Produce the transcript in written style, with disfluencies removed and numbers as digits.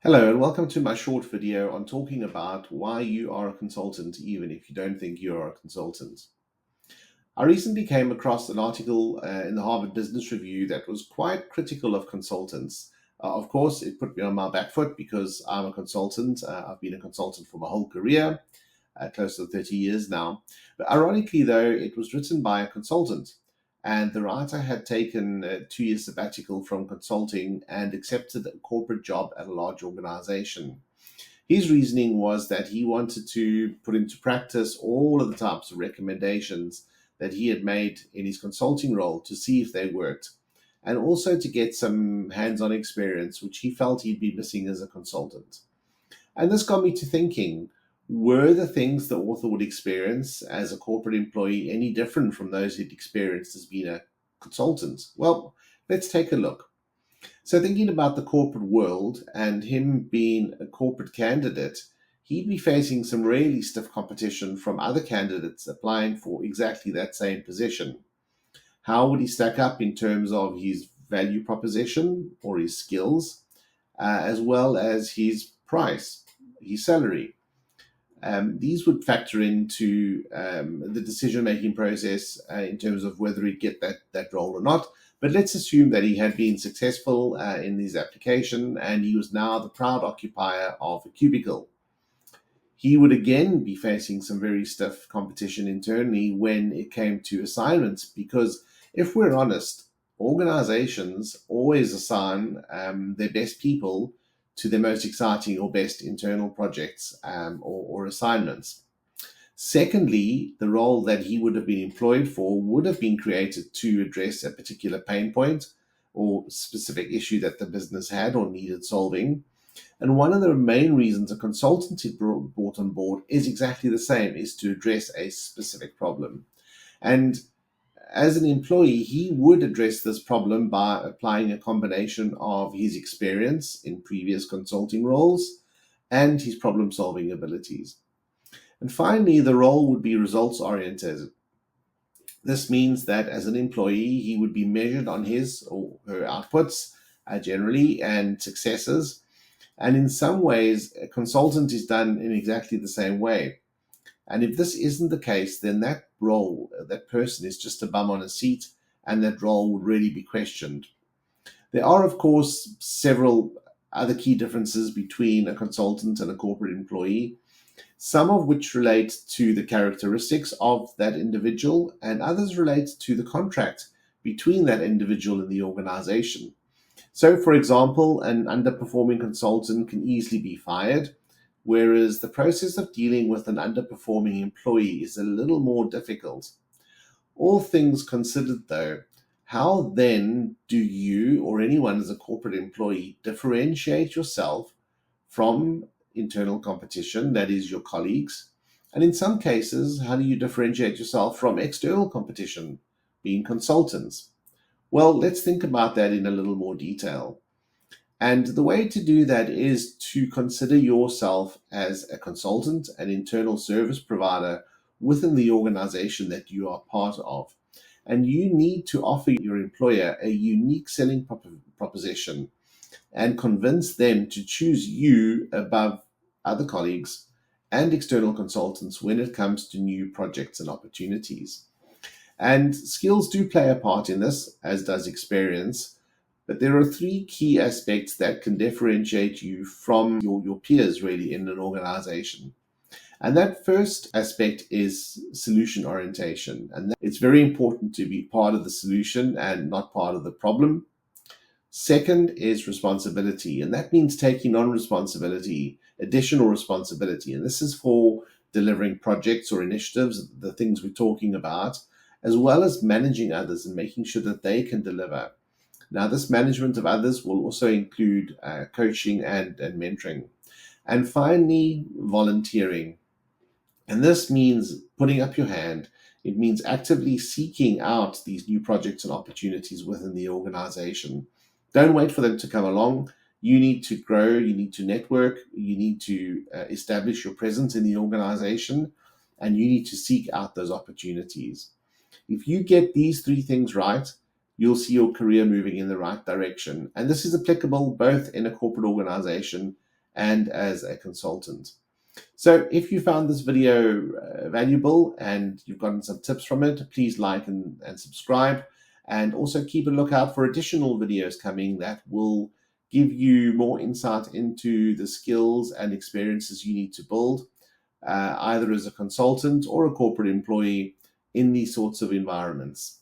Hello and welcome to my short video on talking about why you are a consultant even if you don't think you are a consultant. I recently came across an article in the Harvard Business Review that was quite critical of consultants. Of course, it put me on my back foot because I'm a consultant. I've been a consultant for my whole career, close to 30 years now. But ironically, though, it was written by a consultant. And the writer had taken a 2 year sabbatical from consulting and accepted a corporate job at a large organization. His reasoning was that he wanted to put into practice all of the types of recommendations that he had made in his consulting role to see if they worked, and also to get some hands on experience, which he felt he'd be missing as a consultant. And this got me to thinking, were the things the author would experience as a corporate employee any different from those he'd experienced as being a consultant? Well, let's take a look. So, thinking about the corporate world and him being a corporate candidate, he'd be facing some really stiff competition from other candidates applying for exactly that same position. How would he stack up in terms of his value proposition or his skills, as well as his price, his salary? These would factor into the decision making process in terms of whether he'd get that role or not. But let's assume that he had been successful in his application and he was now the proud occupier of a cubicle. He would again be facing some very stiff competition internally when it came to assignments, because if we're honest, organizations always assign their best people to their most exciting or best internal projects or assignments. Secondly, the role that he would have been employed for would have been created to address a particular pain point or specific issue that the business had or needed solving. And one of the main reasons a consultant is brought on board is exactly the same, is to address a specific problem. And as an employee, he would address this problem by applying a combination of his experience in previous consulting roles and his problem solving abilities. And finally, the role would be results oriented. This means that as an employee, he would be measured on his or her outputs generally and successes. And in some ways, a consultant is done in exactly the same way. And if this isn't the case, then that role, that person is just a bum on a seat, and that role would really be questioned. There are, of course, several other key differences between a consultant and a corporate employee, some of which relate to the characteristics of that individual, and others relate to the contract between that individual and the organization. So, for example, an underperforming consultant can easily be fired, whereas the process of dealing with an underperforming employee is a little more difficult. All things considered, though, how then do you or anyone as a corporate employee differentiate yourself from internal competition, that is, your colleagues? And in some cases, how do you differentiate yourself from external competition, being consultants? Well, let's think about that in a little more detail. And the way to do that is to consider yourself as a consultant, an internal service provider within the organization that you are part of. And you need to offer your employer a unique selling proposition and convince them to choose you above other colleagues and external consultants when it comes to new projects and opportunities. And skills do play a part in this, as does experience. But there are three key aspects that can differentiate you from your peers, really, in an organization. And that first aspect is solution orientation. And it's very important to be part of the solution and not part of the problem. Second is responsibility. And that means taking on responsibility, additional responsibility. And this is for delivering projects or initiatives, the things we're talking about, as well as managing others and making sure that they can deliver. Now, this management of others will also include coaching and mentoring. And finally, volunteering. And this means putting up your hand. It means actively seeking out these new projects and opportunities within the organization. Don't wait for them to come along. You need to grow, you need to network, you need to establish your presence in the organization, and you need to seek out those opportunities. If you get these three things right, you'll see your career moving in the right direction. And this is applicable both in a corporate organization and as a consultant. So if you found this video valuable and you've gotten some tips from it, please like and subscribe, and also keep a lookout for additional videos coming that will give you more insight into the skills and experiences you need to build, either as a consultant or a corporate employee in these sorts of environments.